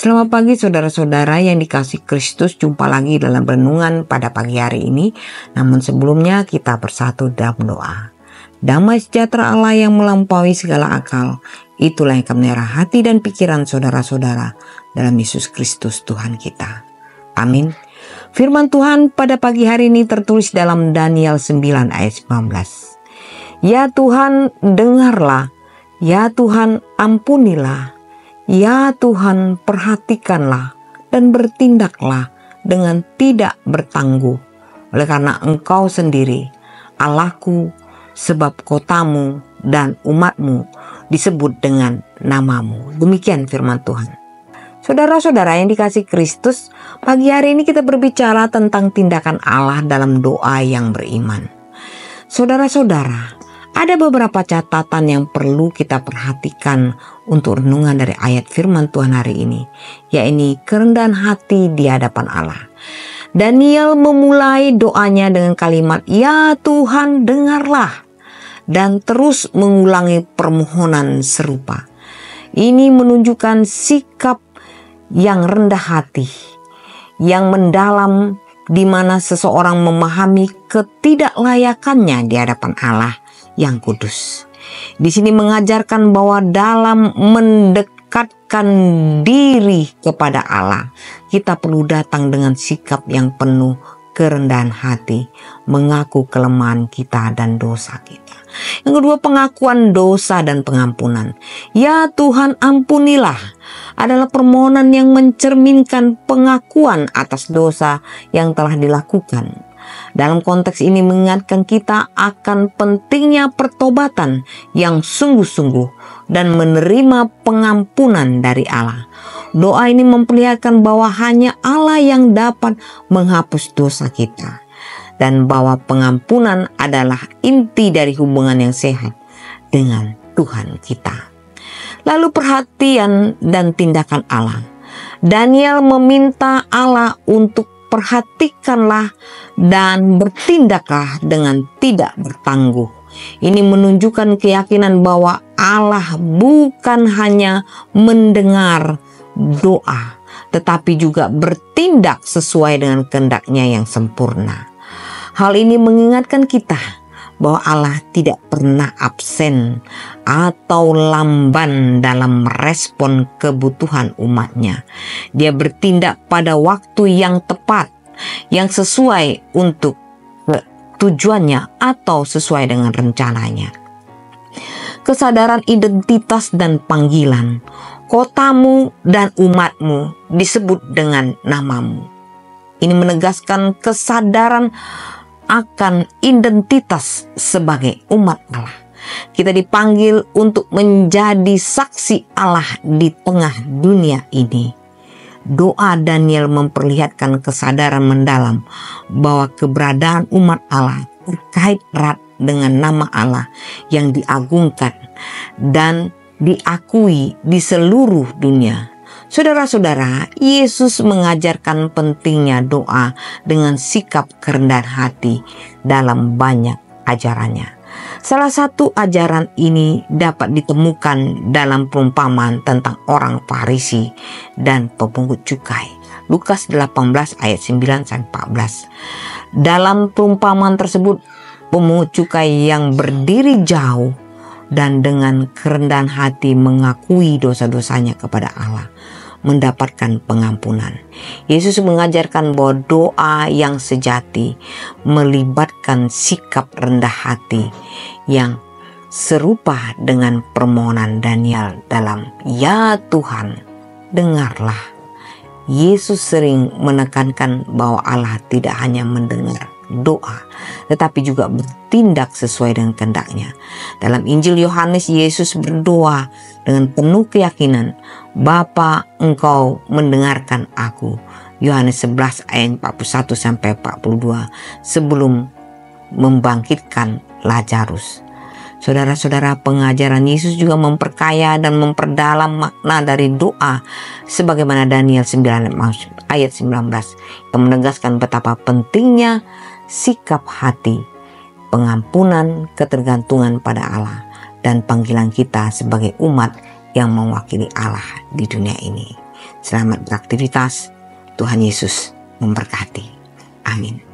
Selamat pagi saudara-saudara yang dikasihi Kristus. Jumpa lagi dalam renungan pada pagi hari ini. Namun sebelumnya kita bersatu dalam doa. Damai sejahtera Allah yang melampaui segala akal, itulah yang akan memelihara hati dan pikiran saudara-saudara dalam Yesus Kristus Tuhan kita. Amin. Firman Tuhan pada pagi hari ini tertulis dalam Daniel 9 ayat 19. Ya Tuhan, dengarlah. Ya Tuhan, ampunilah. Ya Tuhan, perhatikanlah dan bertindaklah dengan tidak bertangguh. Oleh karena Engkau sendiri, Allahku, sebab kotamu dan umatmu disebut dengan namamu. Demikian firman Tuhan. Saudara-saudara yang dikasihi Kristus, pagi hari ini kita berbicara tentang tindakan Allah dalam doa yang beriman. Saudara-saudara, ada beberapa catatan yang perlu kita perhatikan untuk renungan dari ayat firman Tuhan hari ini, yaitu kerendahan hati di hadapan Allah. Daniel memulai doanya dengan kalimat, "Ya Tuhan, dengarlah," dan terus mengulangi permohonan serupa. Ini menunjukkan sikap yang rendah hati, yang mendalam, di mana seseorang memahami ketidaklayakannya di hadapan Allah yang kudus. Di sini mengajarkan bahwa dalam mendekatkan diri kepada Allah, kita perlu datang dengan sikap yang penuh kerendahan hati, mengaku kelemahan kita dan dosa kita. Yang kedua, pengakuan dosa dan pengampunan. Ya Tuhan, ampunilah adalah permohonan yang mencerminkan pengakuan atas dosa yang telah dilakukan. Dalam konteks ini mengingatkan kita akan pentingnya pertobatan yang sungguh-sungguh dan menerima pengampunan dari Allah. Doa ini memperlihatkan bahwa hanya Allah yang dapat menghapus dosa kita, dan bahwa pengampunan adalah inti dari hubungan yang sehat dengan Tuhan kita. Lalu perhatian dan tindakan Allah. Daniel meminta Allah untuk perhatikanlah dan bertindaklah dengan tidak bertangguh. Ini menunjukkan keyakinan bahwa Allah bukan hanya mendengar doa, tetapi juga bertindak sesuai dengan kehendak-Nya yang sempurna. Hal ini mengingatkan kita bahwa Allah tidak pernah absen atau lamban dalam merespon kebutuhan umatnya. Dia bertindak pada waktu yang tepat, yang sesuai untuk tujuannya atau sesuai dengan rencananya. Kesadaran identitas dan panggilan. Kotamu dan umatmu disebut dengan namamu. Ini menegaskan kesadaran akan identitas sebagai umat Allah. Kita dipanggil untuk menjadi saksi Allah di tengah dunia ini. Doa Daniel memperlihatkan kesadaran mendalam bahwa keberadaan umat Allah terkait erat dengan nama Allah yang diagungkan dan diakui di seluruh dunia. Saudara-saudara, Yesus mengajarkan pentingnya doa dengan sikap kerendahan hati dalam banyak ajarannya. Salah satu ajaran ini dapat ditemukan dalam perumpamaan tentang orang Farisi dan pemungut cukai. Lukas 18 ayat 9-14. Dalam perumpamaan tersebut, pemungut cukai yang berdiri jauh dan dengan kerendahan hati mengakui dosa-dosanya kepada Allah mendapatkan pengampunan. Yesus mengajarkan bahwa doa yang sejati melibatkan sikap rendah hati yang serupa dengan permohonan Daniel dalam "Ya Tuhan, dengarlah." Yesus sering menekankan bahwa Allah tidak hanya mendengar doa, tetapi juga bertindak sesuai dengan kehendak-Nya. Dalam Injil Yohanes, Yesus berdoa dengan penuh keyakinan, "Bapa, Engkau mendengarkan aku." Yohanes 11 ayat 41-42 sebelum membangkitkan Lazarus. Saudara-saudara, pengajaran Yesus juga memperkaya dan memperdalam makna dari doa sebagaimana Daniel 9 ayat 19 yang menegaskan betapa pentingnya sikap hati, pengampunan, ketergantungan pada Allah, dan panggilan kita sebagai umat yang mewakili Allah di dunia ini. Selamat beraktivitas. Tuhan Yesus memberkati. Amin.